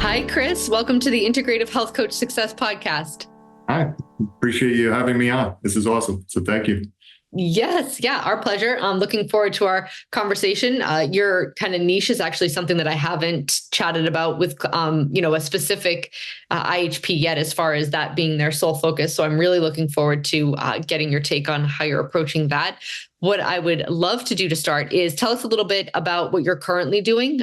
Hi, Chris. Welcome to the Integrative Health Coach Success Podcast. Hi, appreciate you having me on. This is awesome. So thank you. Yes. Yeah. Our pleasure. I'm looking forward to our conversation. Your kind of niche is actually something that I haven't chatted about with, a specific IHP yet, as far as that being their sole focus. So I'm really looking forward to getting your take on how you're approaching that. What I would love to do to start is tell us a little bit about what you're currently doing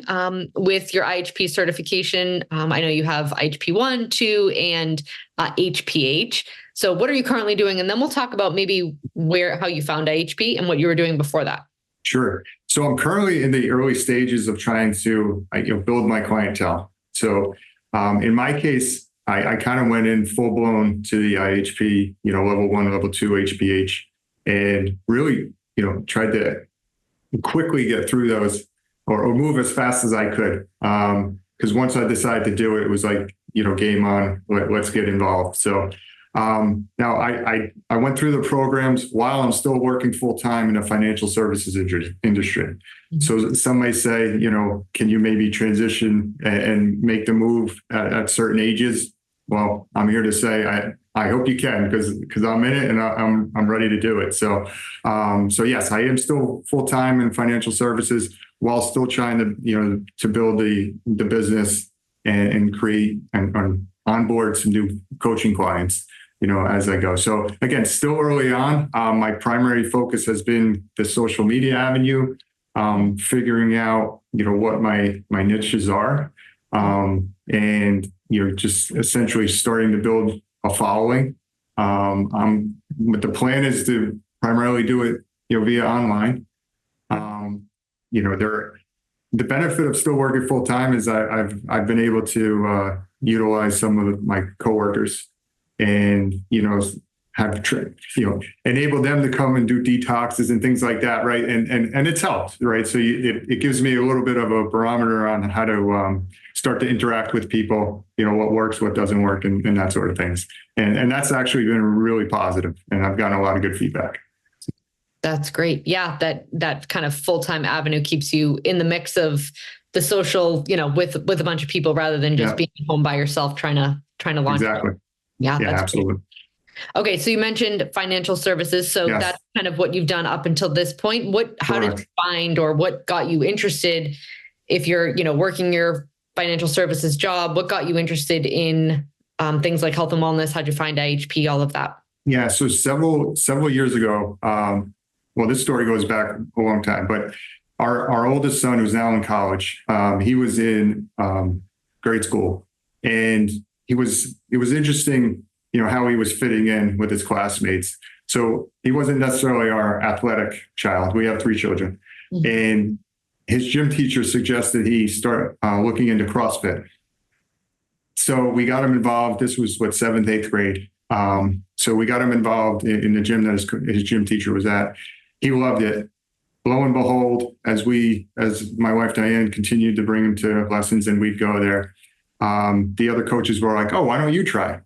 with your IHP certification. I know you have IHP 1, 2, and HPH. So what are you currently doing? And then we'll talk about maybe how you found IHP and what you were doing before that. Sure. So I'm currently in the early stages of trying to build my clientele. So in my case, I kind of went in full blown to the IHP, level 1, level 2 HPH, and really, tried to quickly get through those or move as fast as I could. Because once I decided to do it, it was like, game on, let's get involved. So now I went through the programs while I'm still working full time in the financial services industry. Mm-hmm. So some may say, can you maybe transition and make the move at certain ages? Well, I'm here to say I hope you can, because I'm in it and I'm ready to do it. So yes, I am still full time in financial services while still trying to build the business and create and onboard some new coaching clients, as I go. So again, still early on. My primary focus has been the social media avenue, figuring out what my niches are, and just essentially starting to build a following. But the plan is to primarily do it via online. The benefit of still working full time is I've been able to utilize some of my coworkers and have enable them to come and do detoxes and things like that, right? And it's helped, right? So it gives me a little bit of a barometer on how to start to interact with people, what works, what doesn't work, and that sort of things. And that's actually been really positive, and I've gotten a lot of good feedback. That's great. Yeah, that kind of full-time avenue keeps you in the mix of the social, with a bunch of people rather than just being home by yourself trying to launch. Exactly. Yeah, that's absolutely. Great. Okay, so you mentioned financial services. So That's kind of what you've done up until this point. How did you find, or what got you interested, if you're, working your financial services job, what got you interested in things like health and wellness? How'd you find IHP, all of that? Yeah, so several years ago, well, this story goes back a long time, but our oldest son, who's now in college, he was in grade school, and it was interesting, how he was fitting in with his classmates. So he wasn't necessarily our athletic child. We have 3 children, mm-hmm. and his gym teacher suggested he start looking into CrossFit. So we got him involved. This was 7th, 8th grade. So we got him involved in the gym that his gym teacher was at. He loved it. Lo and behold, as my wife Diane continued to bring him to lessons and we'd go there, the other coaches were like, "Oh, why don't you try?"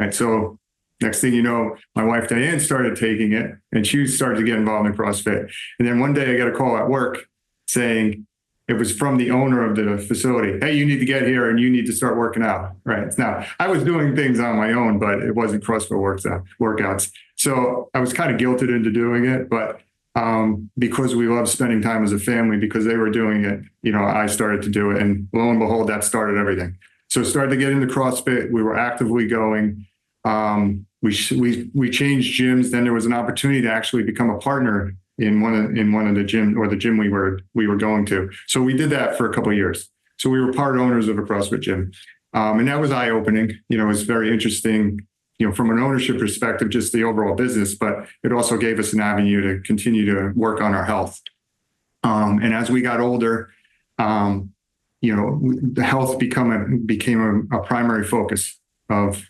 Right. So next thing you know, my wife Diane started taking it, and she started to get involved in CrossFit. And then one day I got a call at work saying, it was from the owner of the facility. "Hey, you need to get here and you need to start working out." Right. Now, I was doing things on my own, but it wasn't CrossFit workouts. So I was kind of guilted into doing it, but because we love spending time as a family, because they were doing it, I started to do it. And lo and behold, that started everything. So started to get into CrossFit. We were actively going. We changed gyms. Then there was an opportunity to actually become a partner in one of the gym, or the gym we were going to. So we did that for a couple of years. So we were part owners of a CrossFit gym, and that was eye opening. It was very interesting, from an ownership perspective, just the overall business. But it also gave us an avenue to continue to work on our health. And as we got older, the health became a primary focus of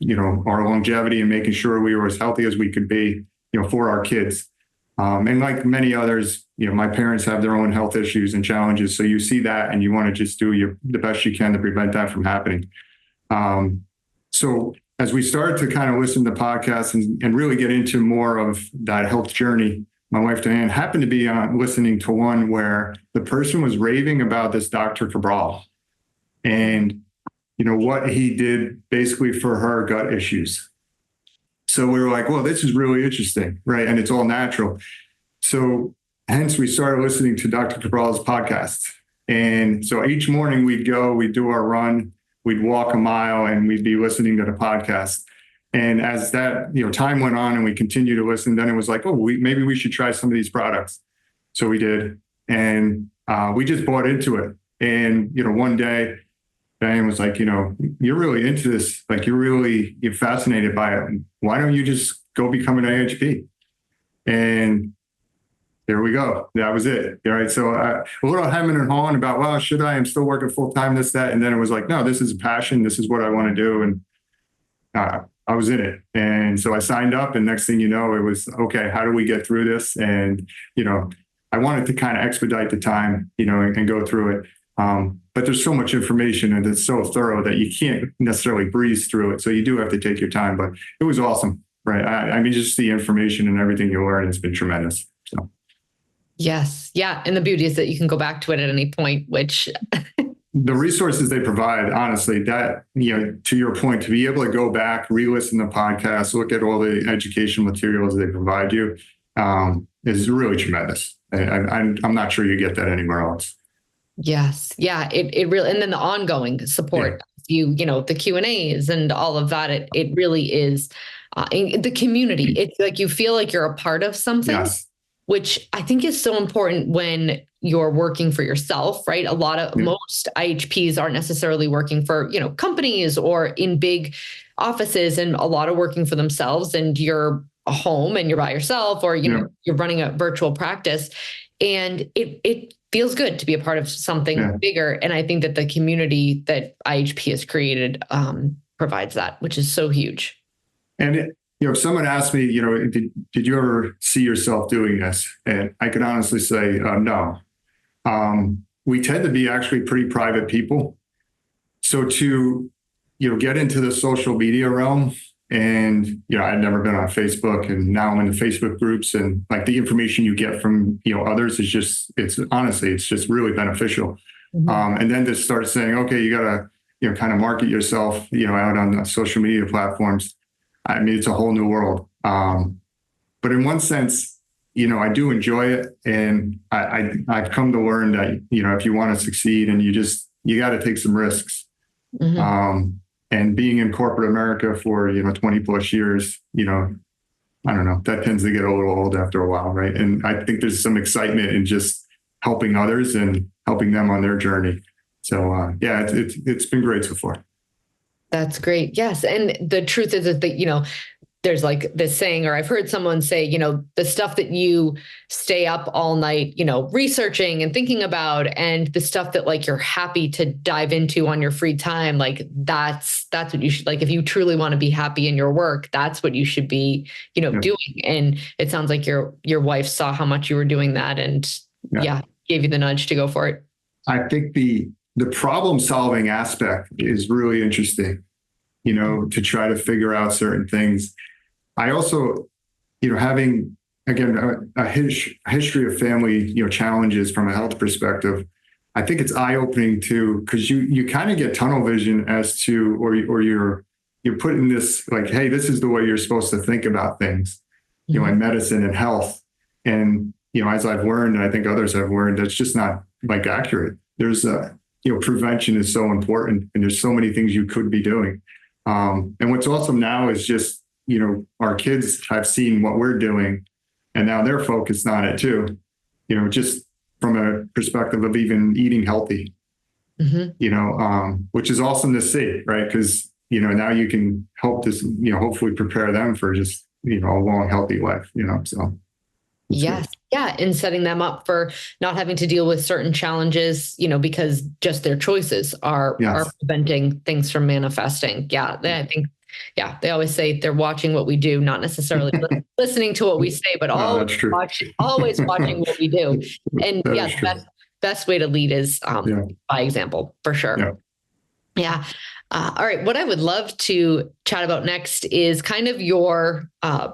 our longevity and making sure we were as healthy as we could be, for our kids. And like many others, my parents have their own health issues and challenges. So you see that and you want to just do the best you can to prevent that from happening. So as we started to kind of listen to podcasts and really get into more of that health journey, my wife, Diane, happened to be listening to one where the person was raving about this Dr. Cabral. And what he did basically for her gut issues. So we were like, well, this is really interesting, right? And it's all natural. So hence we started listening to Dr. Cabral's podcast. And so each morning we'd do our run, we'd walk a mile, and we'd be listening to the podcast. And as that, time went on and we continued to listen, then it was like, oh, maybe we should try some of these products. So we did. And we just bought into it. And, one day, Diane was like, you're really into this. Like, you're fascinated by it. Why don't you just go become an AHP? And there we go. That was it. All right. So a little hemming and hawing about, well, should I? I'm still working full time, this, that. And then it was like, no, this is a passion. This is what I want to do. And I was in it. And so I signed up, and next thing you know, it was, okay, how do we get through this? And, I wanted to kind of expedite the time, and go through it. But there's so much information and it's so thorough that you can't necessarily breeze through it. So you do have to take your time, but it was awesome, right? I mean, just the information and everything you learn has been tremendous. So. Yes. Yeah. And the beauty is that you can go back to it at any point, which the resources they provide, honestly, that, to your point, to be able to go back, re-listen to podcasts, look at all the educational materials they provide you, is really tremendous. I'm not sure you get that anywhere else. Yes. Yeah. It really, and then the ongoing support, the Q&As and all of that, it really is the community. It's like, you feel like you're a part of something, yes, which I think is so important when you're working for yourself, right? Most IHPs aren't necessarily working for, companies or in big offices, and a lot of working for themselves, and you're a home and you're by yourself, or, you're running a virtual practice, and it feels good to be a part of something bigger. And I think that the community that IHP has created provides that, which is so huge. And if someone asked me, did you ever see yourself doing this? And I can honestly say, no. We tend to be actually pretty private people. So to, get into the social media realm, and, I'd never been on Facebook, and now I'm in the Facebook groups, and like the information you get from, others is it's just really beneficial. Mm-hmm. And then to start saying, okay, you got to, kind of market yourself, out on the social media platforms. I mean, it's a whole new world. But in one sense, I do enjoy it. And I've come to learn that, if you want to succeed, and you got to take some risks. Mm-hmm. And being in corporate America for, 20 plus years, I don't know, that tends to get a little old after a while. Right. And I think there's some excitement in just helping others and helping them on their journey. So, it's been great so far. That's great. Yes. And the truth is that, there's like this saying, or I've heard someone say, the stuff that you stay up all night, researching and thinking about, and the stuff that like you're happy to dive into on your free time, like that's what you should, like, if you truly want to be happy in your work, that's what you should be, doing. And it sounds like your wife saw how much you were doing that, and gave you the nudge to go for it. I think the problem solving aspect is really interesting, to try to figure out certain things. I also, having, again, a history of family, challenges from a health perspective, I think it's eye-opening too, because you kind of get tunnel vision as to, or you're put in this, like, hey, this is the way you're supposed to think about things, in medicine and health. And, as I've learned, and I think others have learned, that's just not like accurate. There's prevention is so important, and there's so many things you could be doing. And what's awesome now is just, our kids have seen what we're doing, and now they're focused on it too, just from a perspective of even eating healthy, which is awesome to see, right? Because, now you can help this, hopefully prepare them for just, a long, healthy life, so. Yes. Good. Yeah. And setting them up for not having to deal with certain challenges, because just their choices are preventing things from manifesting. Yeah. I think, they always say they're watching what we do, not necessarily listening to what we say, but always watching what we do. And best way to lead is by example, for sure. Yeah. All right. What I would love to chat about next is kind of your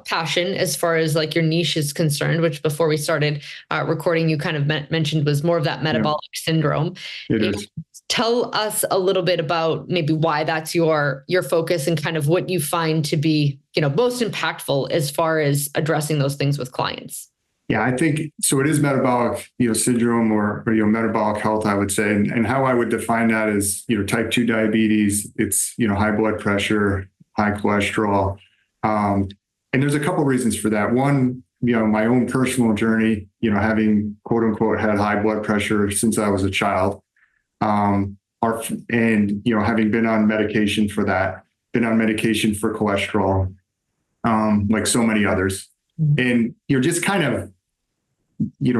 passion as far as like your niche is concerned, which before we started recording, you kind of mentioned was more of that metabolic syndrome. It is. tell us a little bit about maybe why that's your focus and kind of what you find to be, most impactful as far as addressing those things with clients. Yeah, I think so. It is metabolic, syndrome or metabolic health, I would say. And how I would define that is, type 2 diabetes, it's, high blood pressure, high cholesterol. And there's a couple of reasons for that. One, my own personal journey, having quote unquote had high blood pressure since I was a child. And having been on medication for that, been on medication for cholesterol, like so many others. And you're just kind of,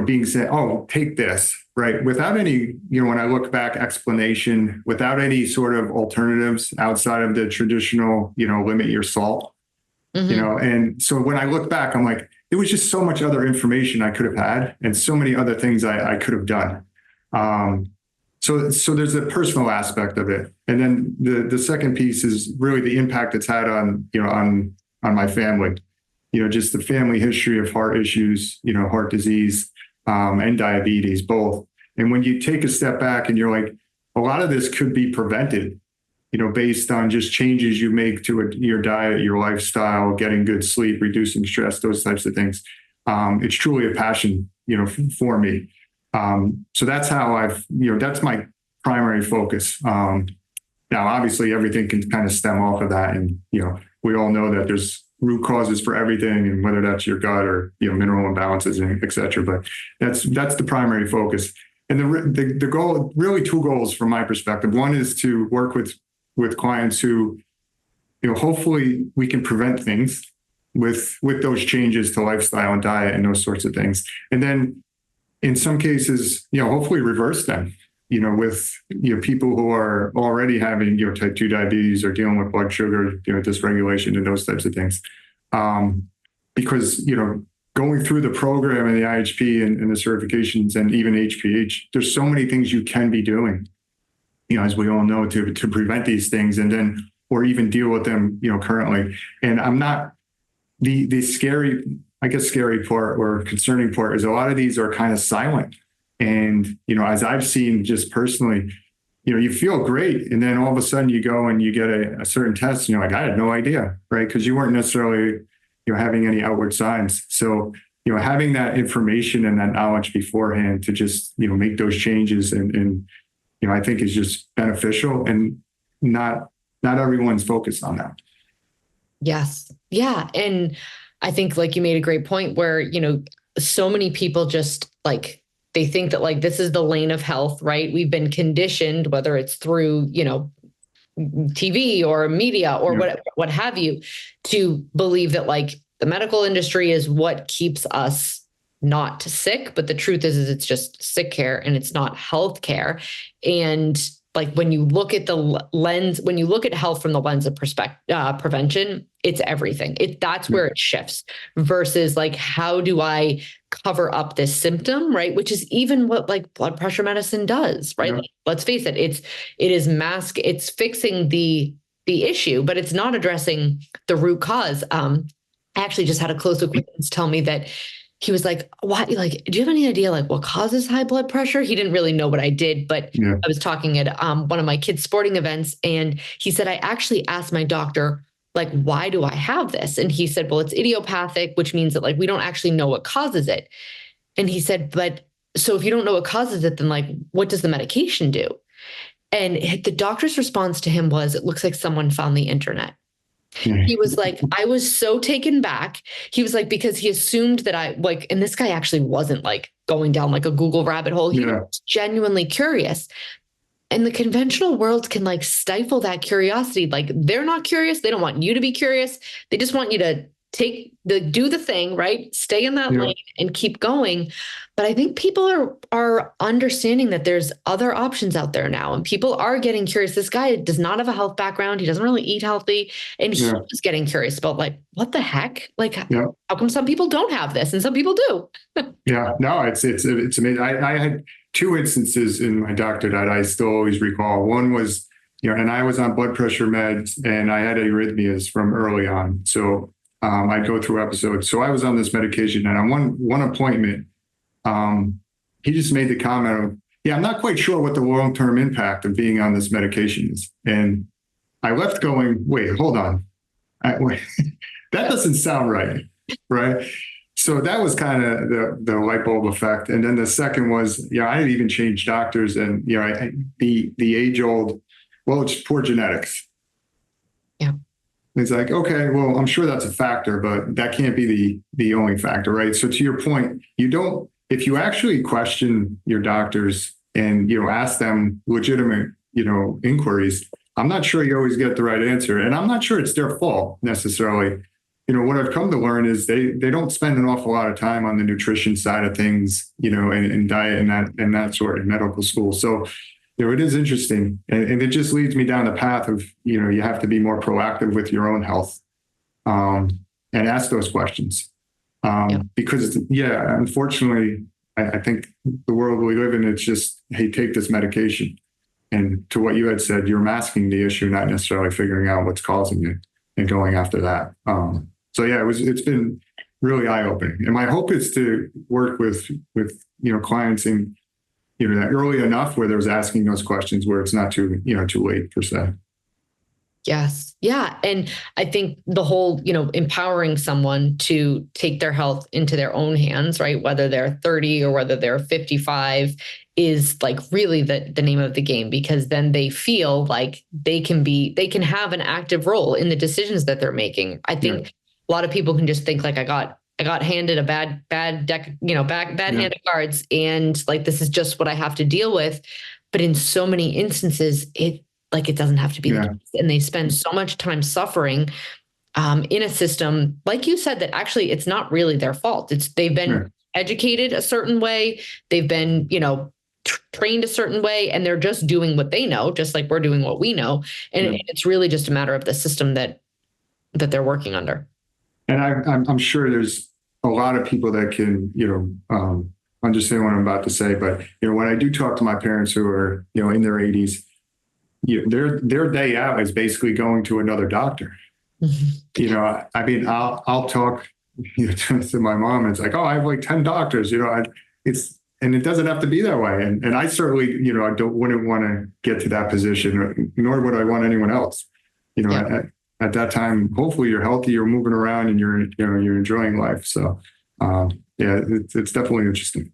being said, oh, take this, right? Without any, when I look back, explanation, without any sort of alternatives outside of the traditional, limit your salt, and so when I look back, I'm like, there was just so much other information I could have had and so many other things I could have done. So there's a personal aspect of it. And then the second piece is really the impact it's had on my family. Just the family history of heart issues, heart disease, and diabetes, both. And when you take a step back and you're like, a lot of this could be prevented, based on just changes you make to your diet, your lifestyle, getting good sleep, reducing stress, those types of things. It's truly a passion, for me. So that's how that's my primary focus. Now, obviously everything can kind of stem off of that. And, we all know that there's root causes for everything, and whether that's your gut or, mineral imbalances, and et cetera. But that's the primary focus. And the goal, really two goals from my perspective. One is to work with clients who, hopefully we can prevent things with those changes to lifestyle and diet and those sorts of things. And then in some cases, hopefully reverse them, with, people who are already having, type 2 diabetes or dealing with blood sugar, dysregulation and those types of things. Because, going through the program and the IHP and the certifications and even HPH, there's so many things you can be doing, as we all know, to prevent these things and then, or even deal with them, currently. And I'm not the scary part or concerning part is a lot of these are kind of silent. And, as I've seen just personally, you feel great. And then all of a sudden you go and you get a certain test and you're like, I had no idea, right? Because you weren't necessarily, having any outward signs. So, having that information and that knowledge beforehand to just, make those changes and I think is just beneficial, and not everyone's focused on that. Yes. Yeah. And I think like you made a great point where, so many people just like, they think that like, this is the lane of health, right? We've been conditioned, whether it's through, TV or media or what have you, to believe that like the medical industry is what keeps us not sick. But the truth is it's just sick care and it's not health care. And like when you look at when you look at health from the lens of prevention, it's everything. That's where it shifts versus like, how do I cover up this symptom, right? Which is even what like blood pressure medicine does, right? Yeah. Let's face it, it's fixing the issue, but it's not addressing the root cause. I actually just had a close acquaintance tell me that he was like, "What? Like, do you have any idea like what causes high blood pressure?" He didn't really know what I did, but I was talking at one of my kids' sporting events, and he said, "I actually asked my doctor, like, why do I have this?" And he said, "Well, it's idiopathic, which means that like we don't actually know what causes it." And he said, "But so if you don't know what causes it, then like what does the medication do?" And the doctor's response to him was, "It looks like someone found the internet." He was like, I was so taken back. He was like, because he assumed that I like, and this guy actually wasn't like going down like a Google rabbit hole. He was genuinely curious. And the conventional world can like stifle that curiosity. Like they're not curious. They don't want you to be curious. They just want you to do the thing, right? Stay in that lane and keep going. But I think people are understanding that there's other options out there now, and people are getting curious. This guy does not have a health background. He doesn't really eat healthy. And he was getting curious about like, what the heck? Like, how come some people don't have this and some people do? No, it's amazing. I had two instances in my doctorate that I still always recall. One was, and I was on blood pressure meds and I had arrhythmias from early on. So I'd go through episodes. So I was on this medication, and on one appointment, he just made the comment of, yeah, I'm not quite sure what the long-term impact of being on this medication is. And I left going, wait, hold on. Wait, that doesn't sound right. Right. So that was kind of the light bulb effect. And then the second was, I didn't even change doctors. And, the age old, well, it's poor genetics. Yeah. It's like, okay, well, I'm sure that's a factor, but that can't be the only factor, right? So to your point, if you actually question your doctors and, ask them legitimate, inquiries, I'm not sure you always get the right answer. And I'm not sure it's their fault necessarily. What I've come to learn is they don't spend an awful lot of time on the nutrition side of things, and diet and that sort of medical school. So, it is interesting. And it just leads me down the path of, you have to be more proactive with your own health, and ask those questions. Because, unfortunately, I think the world we live in, it's just, hey, take this medication. And to what you had said, you're masking the issue, not necessarily figuring out what's causing it and going after that. So it's been really eye-opening. And my hope is to work with clients in, that early enough where there's asking those questions where it's not too late per se. Yes. Yeah. And I think the whole, empowering someone to take their health into their own hands, right? Whether they're 30 or whether they're 55 is like really the name of the game, because then they feel like they can have an active role in the decisions that they're making. I think a lot of people can just think like, I got handed a bad deck, bad hand of cards, and like, this is just what I have to deal with. But in so many instances, it doesn't have to be the case. And they spend so much time suffering in a system, like you said, that actually it's not really their fault. They've been educated a certain way. They've been, trained a certain way, and they're just doing what they know, just like we're doing what we know. And it's really just a matter of the system that they're working under. And I'm sure there's a lot of people that can, understand what I'm about to say. But, when I do talk to my parents who are, in their 80s, their day out is basically going to another doctor. Mm-hmm. I'll talk to my mom, and it's like, oh, I have like 10 doctors, and it doesn't have to be that way. And I certainly, wouldn't want to get to that position, nor would I want anyone else, at that time. Hopefully you're healthy, you're moving around, and you're enjoying life. So it's definitely interesting.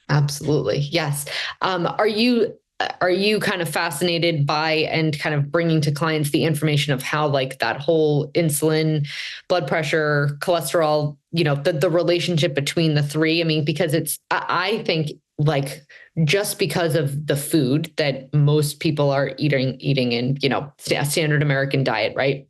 Absolutely. Yes. Are you kind of fascinated by and kind of bringing to clients the information of how like that whole insulin, blood pressure, cholesterol, the relationship between the three? I mean, because I think like just because of the food that most people are eating in, standard American diet, right?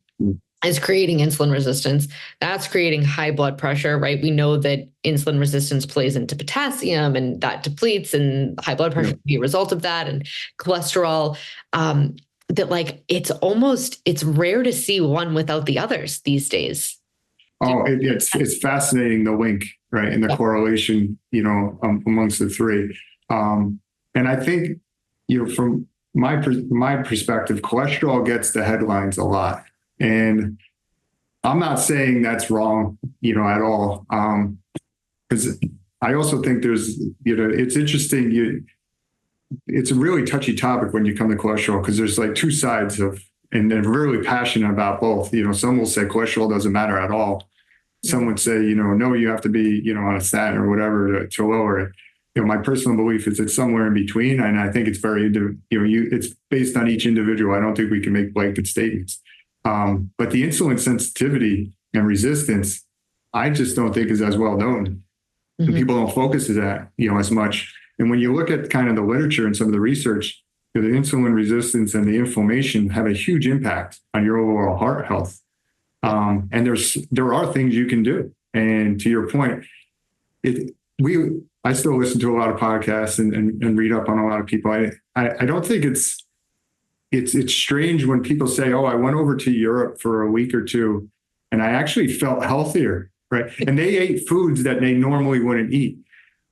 Is creating insulin resistance. That's creating high blood pressure, right? We know that insulin resistance plays into potassium, and that depletes, and high blood pressure can be a result of that, and cholesterol. That like it's rare to see one without the others these days. Oh, it's fascinating, the link, right, and the correlation, amongst the three. And I think, from my perspective, cholesterol gets the headlines a lot. And I'm not saying that's wrong, at all. Because I also think there's, it's interesting. It's a really touchy topic when you come to cholesterol, because there's like two sides and they're really passionate about both. Some will say cholesterol doesn't matter at all. Some would say, no, you have to be, on a statin or whatever to lower it. My personal belief is it's somewhere in between. And I think it's very, it's based on each individual. I don't think we can make blanket statements. But the insulin sensitivity and resistance, I just don't think is as well known. Mm-hmm. And people don't focus on that, as much. And when you look at kind of the literature and some of the research, the insulin resistance and the inflammation have a huge impact on your overall heart health. And there are things you can do. And to your point, I still listen to a lot of podcasts and read up on a lot of people. I don't think it's strange when people say, oh, I went over to Europe for a week or two and I actually felt healthier, right? And they ate foods that they normally wouldn't eat.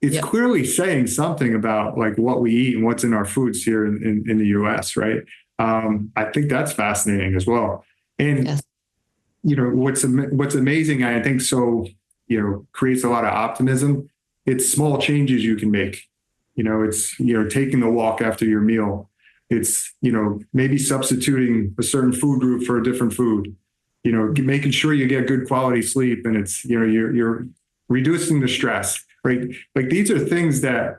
It's clearly saying something about like what we eat and what's in our foods here in the US, right? I think that's fascinating as well. And, what's amazing, I think, so, creates a lot of optimism. It's small changes you can make. It's, taking the walk after your meal. It's, maybe substituting a certain food group for a different food, making sure you get good quality sleep, and it's, you're reducing the stress, right? Like these are things that,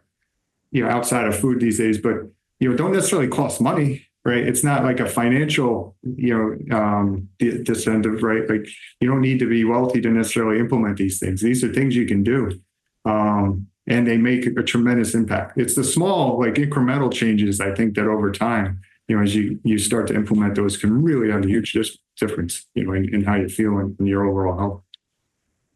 outside of food these days, but, don't necessarily cost money, right? It's not like a financial, disincentive, right? Like you don't need to be wealthy to necessarily implement these things. These are things you can do. And they make a tremendous impact. It's the small, like incremental changes, I think, that over time, as you start to implement those, can really have a huge difference, in how you feel and in your overall health.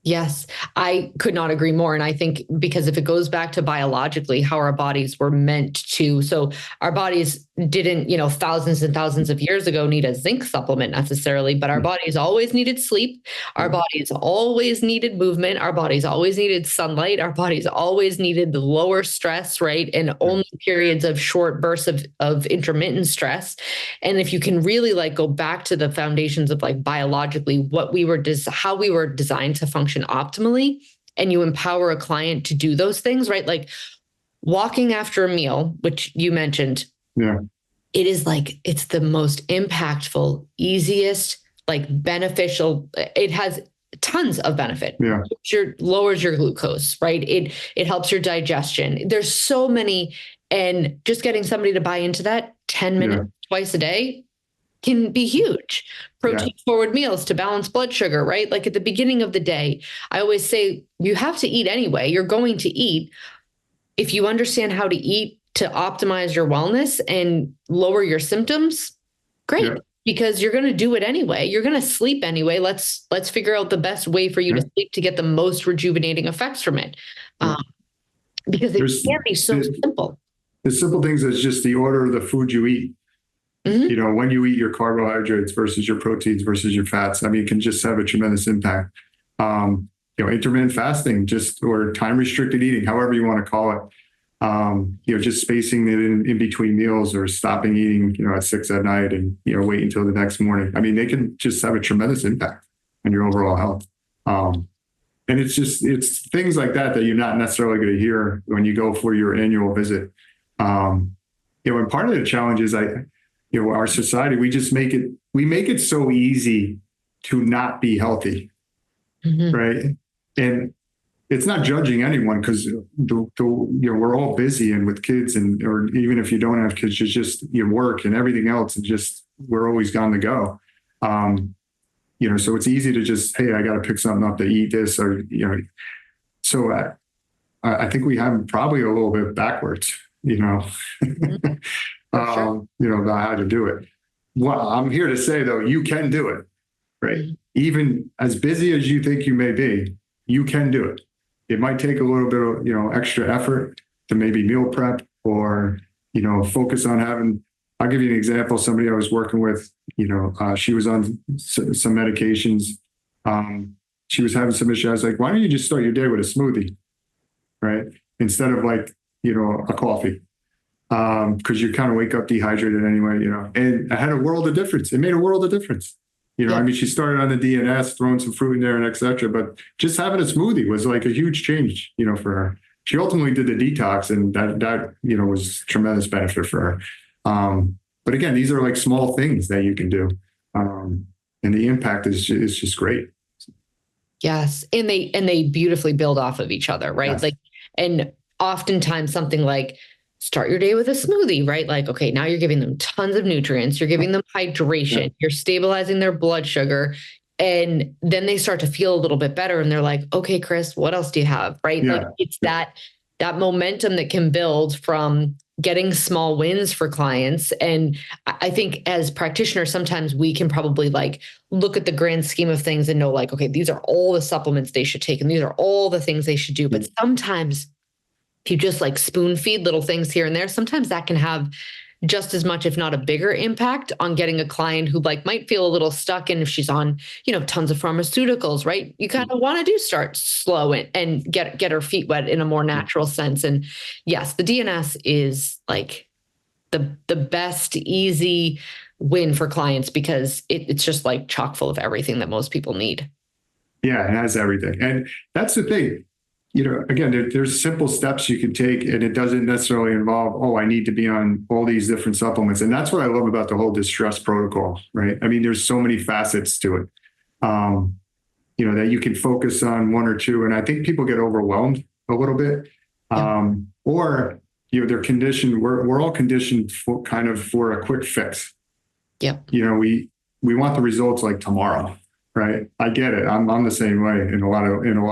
Yes, I could not agree more. And I think because if it goes back to biologically how our bodies were meant to, so our bodies didn't, thousands and thousands of years ago need a zinc supplement necessarily, but our bodies always needed sleep. Our bodies always needed movement. Our bodies always needed sunlight. Our bodies always needed the lower stress, right? And only periods of short bursts of intermittent stress. And if you can really like go back to the foundations of like biologically what we were how we were designed to function optimally, and you empower a client to do those things, right? Like walking after a meal, which you mentioned. Yeah. It is like, it's the most impactful, easiest, like beneficial. It has tons of benefit. Yeah. It lowers your glucose, right? It helps your digestion. There's so many, and just getting somebody to buy into that 10 minutes twice a day can be huge. Protein forward meals to balance blood sugar, right? Like at the beginning of the day, I always say you have to eat anyway. You're going to eat. If you understand how to eat to optimize your wellness and lower your symptoms, great, because you're going to do it anyway. You're going to sleep anyway. Let's figure out the best way for you to sleep to get the most rejuvenating effects from it. Because it can be so simple. The simple things is just the order of the food you eat. Mm-hmm. When you eat your carbohydrates versus your proteins versus your fats, I mean, it can just have a tremendous impact. Intermittent fasting, or time restricted eating, however you want to call it. Just spacing it in between meals, or stopping eating, at 6 at night and, wait until the next morning. I mean, they can just have a tremendous impact on your overall health. And it's things like that you're not necessarily going to hear when you go for your annual visit. And part of the challenge is our society, we make it so easy to not be healthy. Mm-hmm. Right. And it's not judging anyone, because we're all busy, and with kids, or even if you don't have kids, it's just your work and everything else, and just we're always on the go. So it's easy to just, hey, I got to pick something up to eat this, or So I think we have probably a little bit backwards, Mm-hmm. About how to do it. Well, I'm here to say though, you can do it, right? Mm-hmm. Even as busy as you think you may be, you can do it. It might take a little bit of, extra effort to maybe meal prep, or, focus on having, I'll give you an example. Somebody I was working with, she was on some medications. She was having some issues. I was like, why don't you just start your day with a smoothie, right? Instead of like, a coffee. Because you kind of wake up dehydrated anyway, and it had a world of difference. It made a world of difference. I mean, she started on the DNS, throwing some fruit in there and et cetera, but just having a smoothie was like a huge change, for her. She ultimately did the detox, and that was tremendous benefit for her. But again, these are like small things that you can do. And the impact is just great. Yes. And they beautifully build off of each other, right? Yes. Like, and oftentimes something like, start your day with a smoothie, right? Like, okay, now you're giving them tons of nutrients. You're giving them hydration. You're stabilizing their blood sugar. And then they start to feel a little bit better. And they're like, okay, Chris, what else do you have? Right. Yeah. Like it's that momentum that can build from getting small wins for clients. And I think as practitioners, sometimes we can probably like look at the grand scheme of things and know like, okay, these are all the supplements they should take. And these are all the things they should do. But sometimes if you just like spoon feed little things here and there, sometimes that can have just as much, if not a bigger impact on getting a client who like might feel a little stuck. And if she's on, tons of pharmaceuticals, right? You kind of want to start slow and get her feet wet in a more natural sense. And yes, the DNS is like the best easy win for clients, because it's just like chock full of everything that most people need. Yeah, it has everything. And that's the thing. again, there's simple steps you can take, and it doesn't necessarily involve, oh, I need to be on all these different supplements. And that's what I love about the whole distress protocol, right? I mean, there's so many facets to it, that you can focus on one or two. And I think people get overwhelmed a little bit, or, they're conditioned. We're all conditioned for a quick fix. Yep. We want the results like tomorrow, right? I get it. I'm the same way in a lot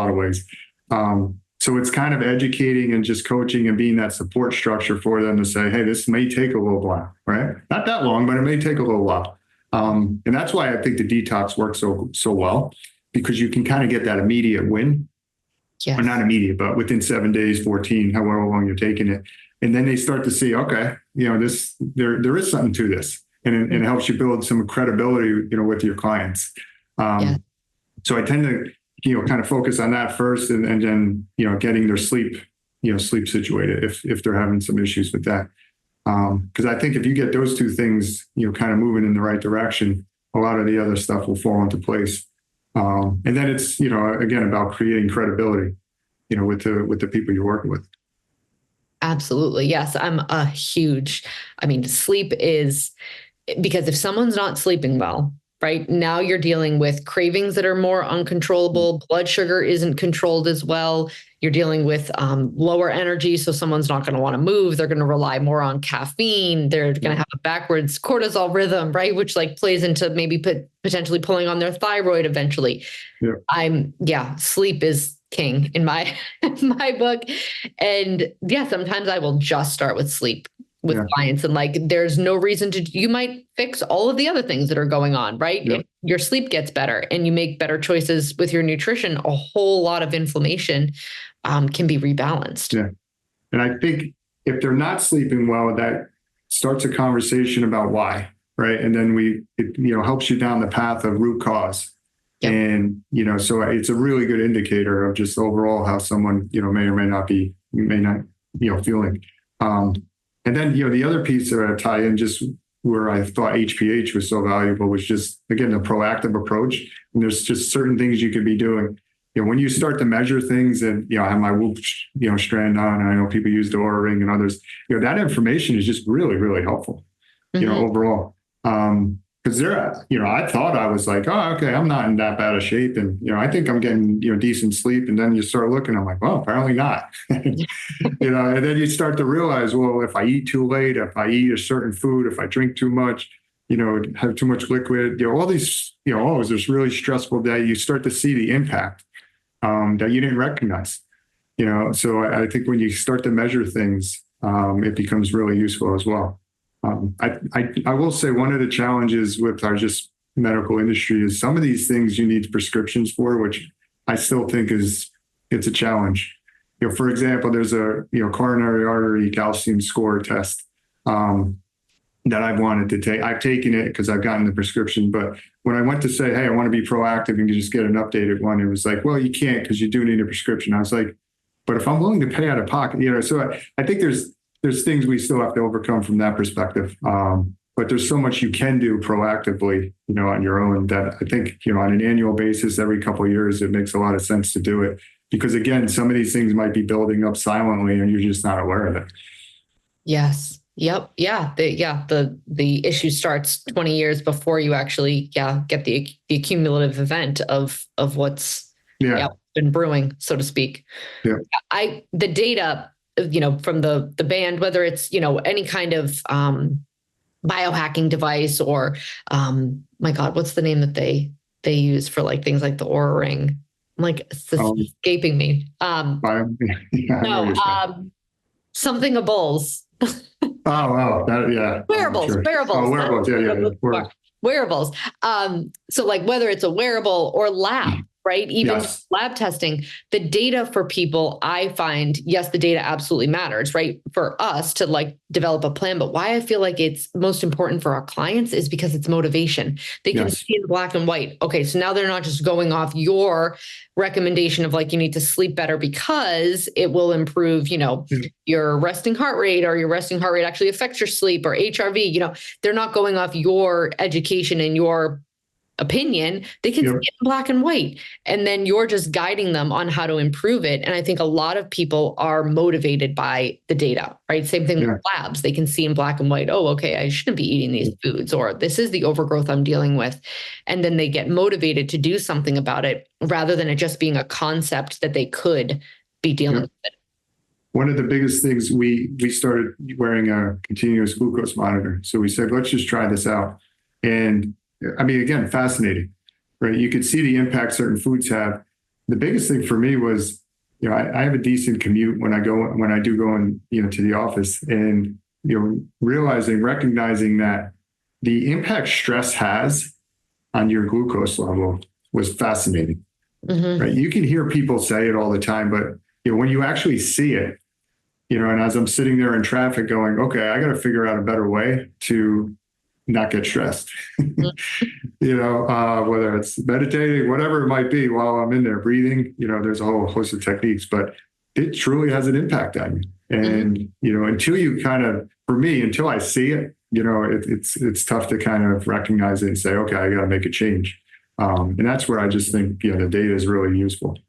of ways. So it's kind of educating and just coaching and being that support structure for them to say, hey, this may take a little while, right? Not that long, but it may take a little while. And that's why I think the detox works so well, because you can kind of get that immediate win. Yes. Or not immediate, but within 7 days, 14, however long you're taking it. And then they start to see, okay, there is something to this. And it helps you build some credibility, with your clients. So I tend to, kind of focus on that first, and then, getting their sleep situated if they're having some issues with that. Because I think if you get those two things, kind of moving in the right direction, a lot of the other stuff will fall into place. And then it's, again, about creating credibility, with the people you're working with. Absolutely. Yes. Sleep is, because if someone's not sleeping well, right now you're dealing with cravings that are more uncontrollable. Blood sugar isn't controlled as well. You're dealing with lower energy. So someone's not going to want to move. They're going to rely more on caffeine. They're going to have a backwards cortisol rhythm, right? Which plays into maybe potentially pulling on their thyroid eventually. Sleep is king in my book. And sometimes I will just start with sleep with clients, and there's no reason you might fix all of the other things that are going on, right? If your sleep gets better and you make better choices with your nutrition, a whole lot of inflammation can be rebalanced. Yeah. And I think if they're not sleeping well, that starts a conversation about why, right? And then it helps you down the path of root cause. Yep. And, so it's a really good indicator of just overall how someone, may or may not be feeling. And then, the other piece that I tie in, just where I thought HPH was so valuable, was just, again, the proactive approach. And there's just certain things you could be doing. When you start to measure things, and, I have my Whoop, strand on, and I know people use the Oura Ring and others, that information is just really, really helpful, overall. Because I thought I was like, oh, okay, I'm not in that bad a shape. And, I think I'm getting, decent sleep. And then you start looking, I'm like, well, apparently not. And then you start to realize, well, if I eat too late, if I eat a certain food, if I drink too much, have too much liquid, all these, it was this really stressful day. You start to see the impact that you didn't recognize, So I think when you start to measure things, it becomes really useful as well. I will say one of the challenges with our just medical industry is some of these things you need prescriptions for, which I still think it's a challenge. For example, there's a coronary artery calcium score test that I've wanted to take. I've taken it because I've gotten the prescription, but when I went to say, hey, I want to be proactive and just get an updated one, it was like, well, you can't because you do need a prescription. I was like, but if I'm willing to pay out of pocket, so I think there's things we still have to overcome from that perspective. But there's so much you can do proactively, on your own, that I think, on an annual basis, every couple of years, it makes a lot of sense to do it. Because again, some of these things might be building up silently and you're just not aware of it. Yes. Yep. Yeah. The issue starts 20 years before you actually, get the accumulative event of what's been brewing, so to speak. Yeah. The data, from the band, whether it's, any kind of biohacking device or, my God, what's the name that they use for things like the Oura Ring? It's escaping me. Something of bowls. Wearables. Oh, wearables. Yeah. Wearables. So whether it's a wearable or lab, right? Even lab testing, the data for people, I find, yes, the data absolutely matters, right? For us to develop a plan, but why I feel like it's most important for our clients is because it's motivation. They can see in black and white. Okay. So now they're not just going off your recommendation of you need to sleep better because it will improve, your resting heart rate, or your resting heart rate actually affects your sleep, or HRV, they're not going off your education and your opinion, they can see it in black and white. And then you're just guiding them on how to improve it. And I think a lot of people are motivated by the data, right? Same thing with labs. They can see in black and white, oh, okay, I shouldn't be eating these foods, or this is the overgrowth I'm dealing with. And then they get motivated to do something about it rather than it just being a concept that they could be dealing with it. One of the biggest things, we started wearing a continuous glucose monitor. So we said, let's just try this out. And I mean, again, fascinating, right? You could see the impact certain foods have. The biggest thing for me was, I have a decent commute when I do go in, to the office, and, recognizing that the impact stress has on your glucose level was fascinating, right? You can hear people say it all the time, but when you actually see it, and as I'm sitting there in traffic going, okay, I got to figure out a better way to not get stressed, whether it's meditating, whatever it might be while I'm in there breathing, there's a whole host of techniques, but it truly has an impact on you. And, until you until I see it, it's tough to kind of recognize it and say, okay, I got to make a change. And that's where I just think, the data is really useful.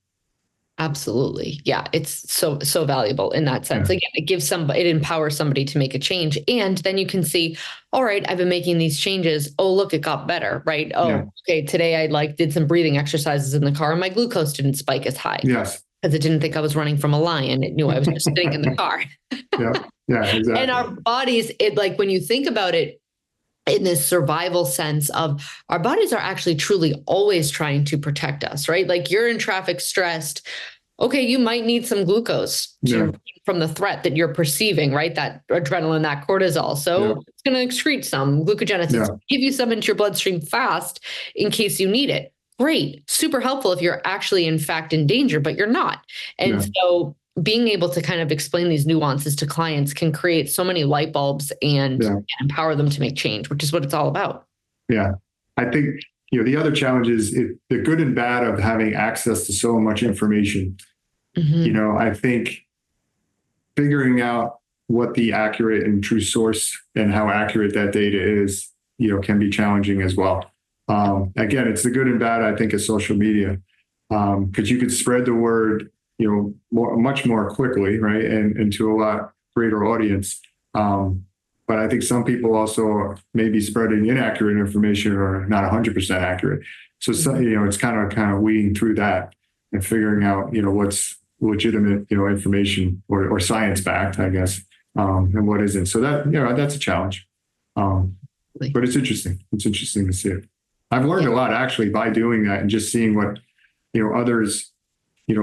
Absolutely. Yeah. It's so valuable in that sense. Again, it empowers somebody to make a change. And then you can see, all right, I've been making these changes. Oh, look, it got better, right? Oh, okay. Today I did some breathing exercises in the car and my glucose didn't spike as high. Yes. Because it didn't think I was running from a lion. It knew I was just sitting in the car. Yeah, exactly. And our bodies, when you think about it, in this survival sense of our bodies are actually truly always trying to protect us, right? Like you're in traffic stressed. Okay, you might need some glucose from the threat that you're perceiving, right? That adrenaline, that cortisol. So it's going to excrete some glucogenesis, give you some into your bloodstream fast in case you need it. Great, super helpful if you're actually in fact in danger, but you're not. And so being able to kind of explain these nuances to clients can create so many light bulbs and empower them to make change, which is what it's all about. Yeah. I think, the other challenge is the good and bad of having access to so much information. I think figuring out what the accurate and true source and how accurate that data is, can be challenging as well. Again, it's the good and bad, I think, of social media, because you could spread the word much more quickly, right? And to a lot greater audience. But I think some people also may be spreading inaccurate information or not 100% accurate. So, it's kind of weeding through that and figuring out, what's legitimate, information or science backed, I guess, and what isn't. So that's a challenge. But it's interesting. It's interesting to see it. I've learned a lot actually by doing that and just seeing what, others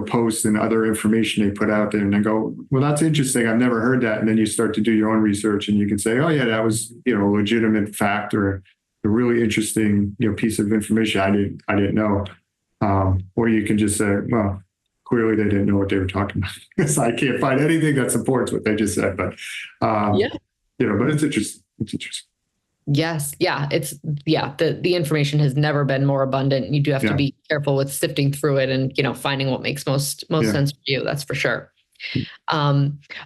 posts and other information they put out there, and then go, well, that's interesting. I've never heard that. And then you start to do your own research and you can say, oh yeah, that was, a legitimate fact or a really interesting, piece of information I didn't know. Or you can just say, well, clearly they didn't know what they were talking about. Because I can't find anything that supports what they just said, but, but it's interesting. It's interesting. Yes. Yeah. The information has never been more abundant. You do have to be careful with sifting through it and, finding what makes most sense for you. That's for sure.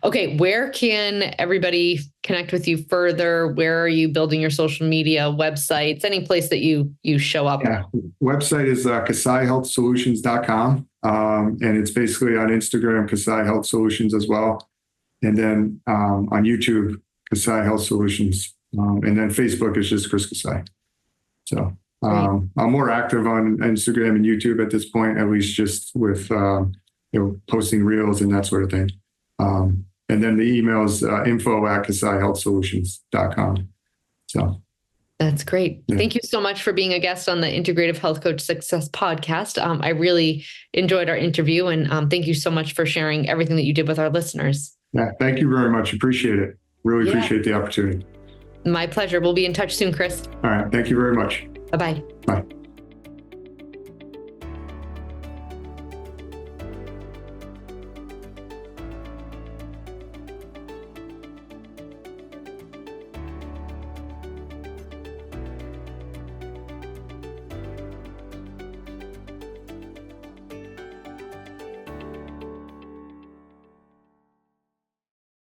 Okay. Where can everybody connect with you further? Where are you building your social media, websites, any place that you show up? Yeah. Website is KassaiHealthSolutions.com. And it's basically on Instagram, Kassai Health Solutions as well. And then on YouTube, Kassai Health Solutions. And then Facebook is just Chris Kassai. So I'm more active on Instagram and YouTube at this point, at least just with posting reels and that sort of thing. And then the email is info@KassaiHealthSolutions.com. So that's great. Yeah. Thank you so much for being a guest on the Integrative Health Coach Success Podcast. I really enjoyed our interview, and thank you so much for sharing everything that you did with our listeners. Yeah, thank you very much. Appreciate it. Really appreciate the opportunity. My pleasure. We'll be in touch soon, Chris. All right. Thank you very much. Bye-bye. Bye.